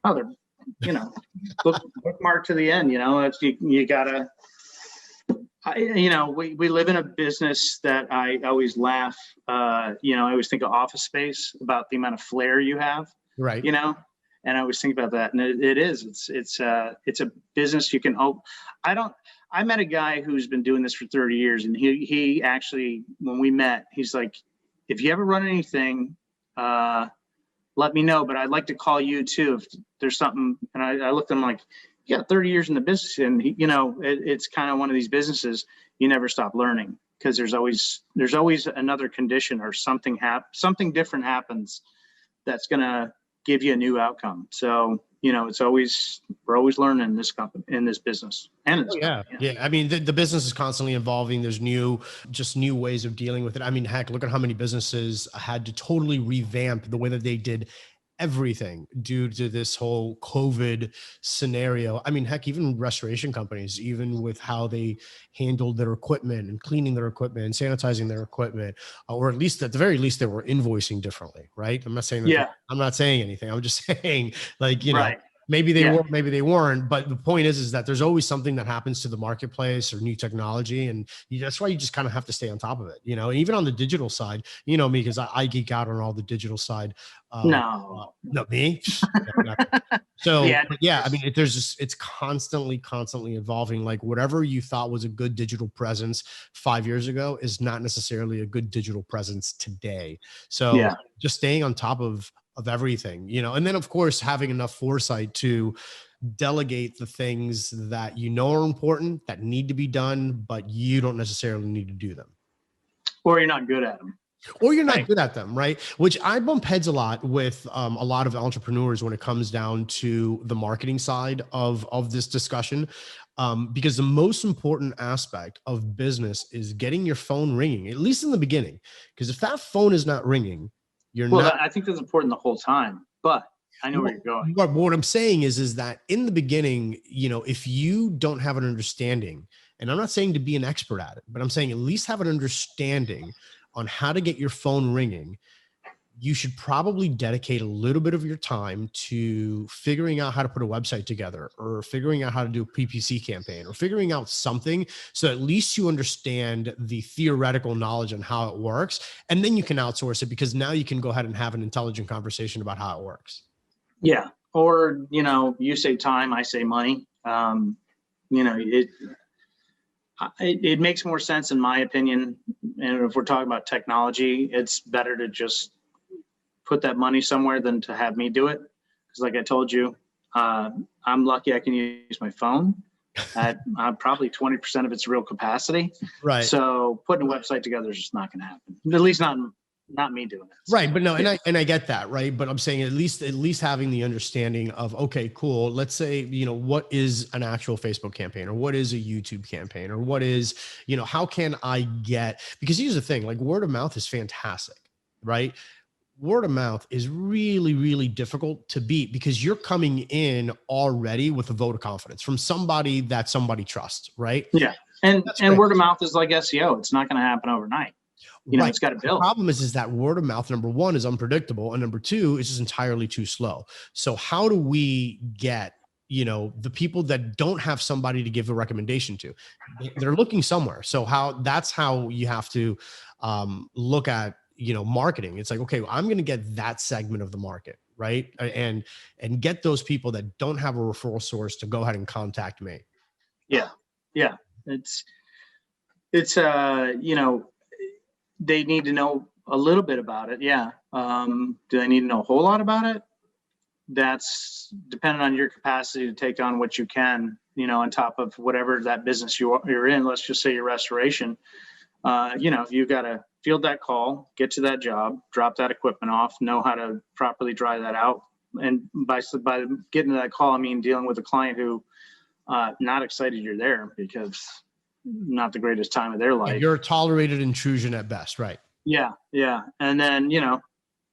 Oh, they're, bookmark to the end. You gotta. We live in a business that I always laugh. I always think of Office Space, about the amount of flair you have, right? And I always think about that, and it's a business you can hope. I met a guy who's been doing this for 30 years, and he actually, when we met, he's like, if you ever run anything, let me know, but I'd like to call you too if there's something. And I looked at him like, you got 30 years in the business, and it's kind of one of these businesses you never stop learning, because there's always another condition or something different happens that's gonna give you a new outcome. So we're always learning in this company, in this business, and in this company. Yeah. I mean, the business is constantly evolving. There's new ways of dealing with it. I mean, heck, look at how many businesses had to totally revamp the way that they did everything due to this whole COVID scenario. I mean, heck, even restoration companies, even with how they handled their equipment and cleaning their equipment and sanitizing their equipment, or at the very least, they were invoicing differently, right? I'm not saying that. Yeah. I'm not saying anything. I'm just saying, right. Maybe they were, maybe they weren't. But the point is that there's always something that happens to the marketplace or new technology. And that's why you just kind of have to stay on top of it, and even on the digital side, me, because I geek out on all the digital side. No, me. So, yeah. I mean, it's constantly evolving. Like whatever you thought was a good digital presence 5 years ago is not necessarily a good digital presence today. So just staying on top of everything, and then of course, having enough foresight to delegate the things that are important, that need to be done, but you don't necessarily need to do them. Or you're not good at them. Or you're not good at them, right? Which I bump heads a lot with a lot of entrepreneurs when it comes down to the marketing side of this discussion. Because the most important aspect of business is getting your phone ringing, at least in the beginning. Because if that phone is not ringing, I think that's important the whole time, but I know where you're going. But what I'm saying is that in the beginning, if you don't have an understanding, and I'm not saying to be an expert at it, but I'm saying at least have an understanding on how to get your phone ringing, you should probably dedicate a little bit of your time to figuring out how to put a website together, or figuring out how to do a PPC campaign, or figuring out something so at least you understand the theoretical knowledge on how it works. And then you can outsource it, because now you can go ahead and have an intelligent conversation about how it works. Yeah. Or, you say time, I say money. It makes more sense, in my opinion. And if we're talking about technology, it's better to just put that money somewhere than to have me do it. Because like I told you, I'm lucky I can use my phone at probably 20% of its real capacity. Right. So putting a website together is just not going to happen. At least not me doing it. So, right. But no, and I get that. Right. But I'm saying at least having the understanding of, okay, cool. Let's say, what is an actual Facebook campaign, or what is a YouTube campaign, or what is, how can I get, because here's the thing, like word of mouth is fantastic, right? Word of mouth is really, really difficult to beat, because you're coming in already with a vote of confidence from somebody that somebody trusts, right? Yeah. And word of mouth is like SEO. It's not going to happen overnight. Right. It's got to build. The problem is that word of mouth, number one, is unpredictable. And number two, is just entirely too slow. So how do we get, the people that don't have somebody to give a recommendation to? They're looking somewhere. So that's how you have to look at, marketing. It's like, okay, I'm going to get that segment of the market, right? And get those people that don't have a referral source to go ahead and contact me. Yeah. Yeah. It's they need to know a little bit about it. Yeah. Do they need to know a whole lot about it? That's dependent on your capacity to take on what you can, on top of whatever that business you're in. Let's just say your restoration. You've got to field that call, get to that job, drop that equipment off, know how to properly dry that out. And by getting to that call, I mean dealing with a client who not excited you're there, because not the greatest time of their life. You're a tolerated intrusion at best, right? Yeah. Yeah. And then,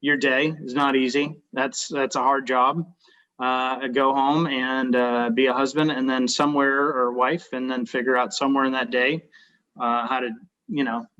your day is not easy. That's a hard job. Go home and be a husband, and then somewhere, or wife, and then figure out somewhere in that day how to,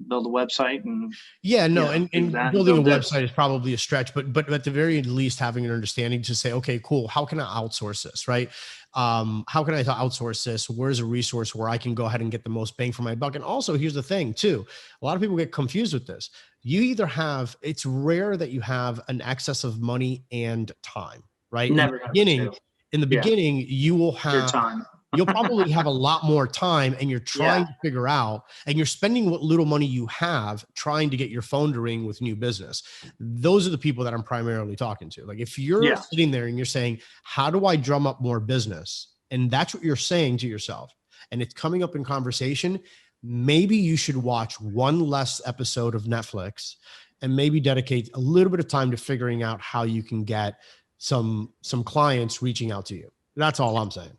build a website and Yeah, no, do and that and building a build this. website is probably a stretch, but at the very least, having an understanding to say, okay, cool, how can I outsource this, right? How can I outsource this? Where's a resource where I can go ahead and get the most bang for my buck? And also, here's the thing too, a lot of people get confused with this. You either have, it's rare that you have an excess of money and time, right? Never got to. In the beginning, you will Your have, time. you'll probably have a lot more time, and you're trying Yeah. to figure out, and you're spending what little money you have trying to get your phone to ring with new business. Those are the people that I'm primarily talking to. Like, if you're sitting there and you're saying, how do I drum up more business? And that's what you're saying to yourself, and it's coming up in conversation, maybe you should watch one less episode of Netflix and maybe dedicate a little bit of time to figuring out how you can get some clients reaching out to you. That's all I'm saying.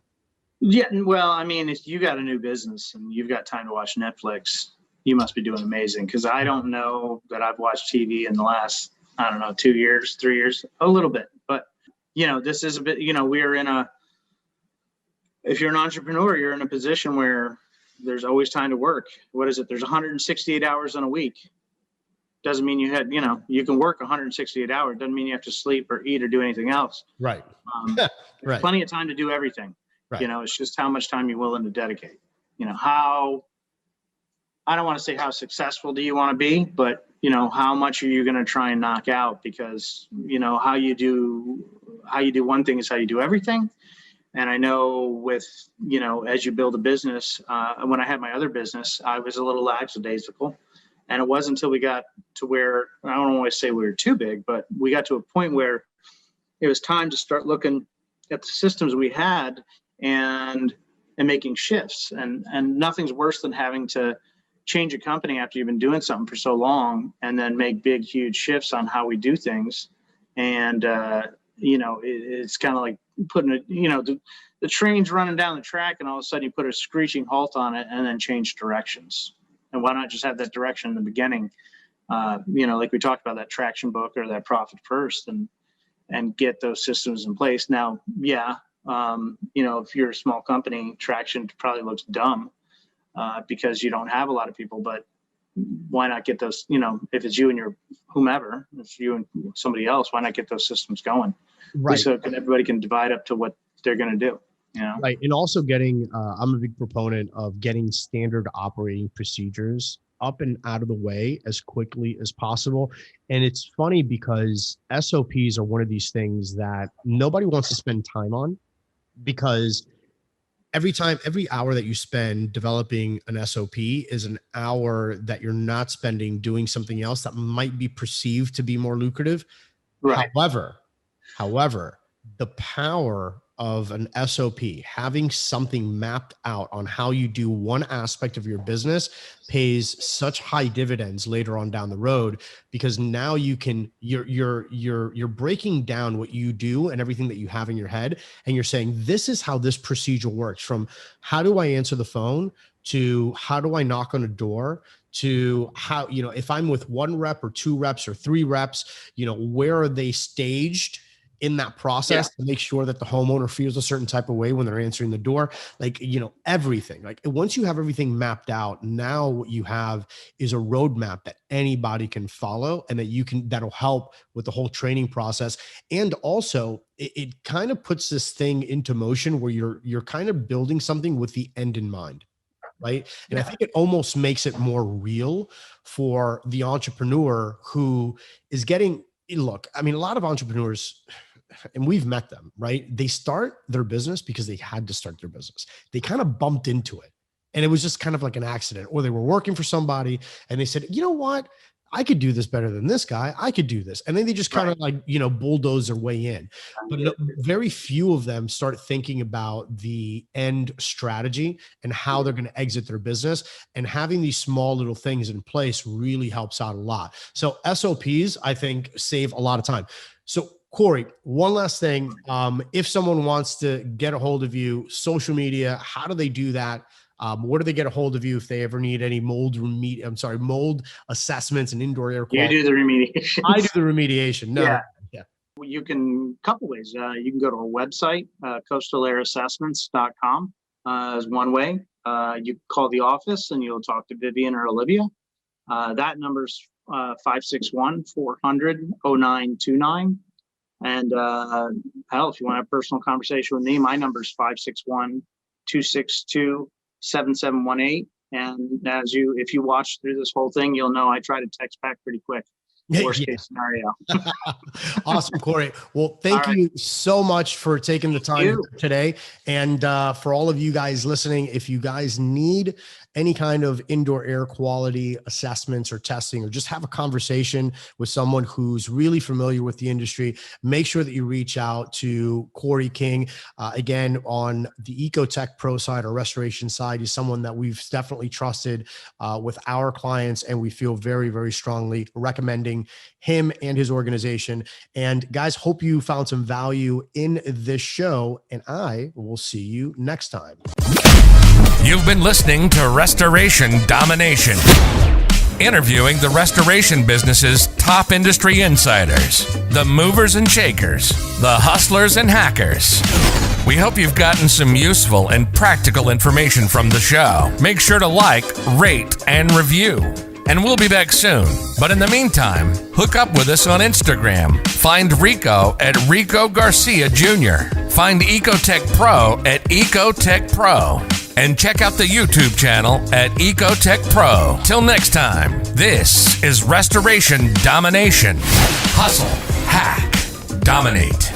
Yeah, well, I mean, if you got a new business and you've got time to watch Netflix, you must be doing amazing. Because I don't know that I've watched TV in the last, 2 years, 3 years, a little bit. But, this is a bit, we're if you're an entrepreneur, you're in a position where there's always time to work. What is it? There's 168 hours in a week. Doesn't mean you can work 168 hours. Doesn't mean you have to sleep or eat or do anything else. Right. There's plenty of time to do everything. Right. It's just how much time you're willing to dedicate. How, I don't want to say how successful do you want to be, but how much are you going to try and knock out? Because how you do one thing is how you do everything. And I know with as you build a business, when I had my other business, I was a little lackadaisical, and it wasn't until we got to where, I don't always say we were too big, but we got to a point where it was time to start looking at the systems we had and making shifts, and nothing's worse than having to change a company after you've been doing something for so long and then make big, huge shifts on how we do things. And, it's kind of like putting the train's running down the track, and all of a sudden you put a screeching halt on it and then change directions. And why not just have that direction in the beginning? Like we talked about, that traction book or that profit first, and get those systems in place. Now, if you're a small company, traction probably looks dumb because you don't have a lot of people, but why not get those, if it's you and your whomever, if it's you and somebody else, why not get those systems going? Right. So everybody can divide up to what they're going to do. Right. And also getting, I'm a big proponent of getting standard operating procedures up and out of the way as quickly as possible. And it's funny because SOPs are one of these things that nobody wants to spend time on, because every hour that you spend developing an SOP is an hour that you're not spending doing something else that might be perceived to be more lucrative. Right. However, the power of an SOP, having something mapped out on how you do one aspect of your business, pays such high dividends later on down the road, because now you're breaking down what you do and everything that you have in your head, and you're saying, this is how this procedure works, from how do I answer the phone to how do I knock on a door, to how, if I'm with one rep or two reps or three reps, where are they staged in that process to make sure that the homeowner feels a certain type of way when they're answering the door, everything. Like, once you have everything mapped out, now what you have is a roadmap that anybody can follow, and that'll help with the whole training process. And also it kind of puts this thing into motion where you're kind of building something with the end in mind. Right. And I think it almost makes it more real for the entrepreneur who is getting, look, I mean, a lot of entrepreneurs, and we've met them, right? They start their business because they had to start their business. They kind of bumped into it, and it was just kind of like an accident, or they were working for somebody and they said, you know what? I could do this better than this guy. I could do this. And then they just kind of bulldoze their way in. But very few of them start thinking about the end strategy and how they're going to exit their business. And having these small little things in place really helps out a lot. So SOPs, I think, save a lot of time. So Cory, one last thing. If someone wants to get a hold of you, social media, how do they do that? Where do they get a hold of you if they ever need any mold assessments and indoor air quality? You do the remediation. I do the remediation. No. Yeah. You can, couple ways. You can go to our website, coastalairassessments.com is one way. You call the office and you'll talk to Vivian or Olivia. That number's 561-400-0929. And hell, if you want to have a personal conversation with me, my number's 561-262-7718. And if you watch through this whole thing, you'll know I try to text back pretty quick. Worst case scenario. Awesome, Cory. Well, thank you so much for taking the time today. And for all of you guys listening, if you guys need any kind of indoor air quality assessments or testing, or just have a conversation with someone who's really familiar with the industry, make sure that you reach out to Cory King. Again, on the Ecotech Pro side or restoration side, he's someone that we've definitely trusted with our clients, and we feel very, very strongly recommending him and his organization. And guys, hope you found some value in this show, and I will see you next time. You've been listening to Restoration Domination, interviewing the restoration business's top industry insiders, the movers and shakers, the hustlers and hackers. We hope you've gotten some useful and practical information from the show. Make sure to like, rate, and review. And we'll be back soon. But in the meantime, hook up with us on Instagram. Find Rico at Rico Garcia Jr. Find Ecotech Pro at Ecotech Pro. And check out the YouTube channel at Ecotech Pro. Till next time, this is Restoration Domination. Hustle, hack, dominate.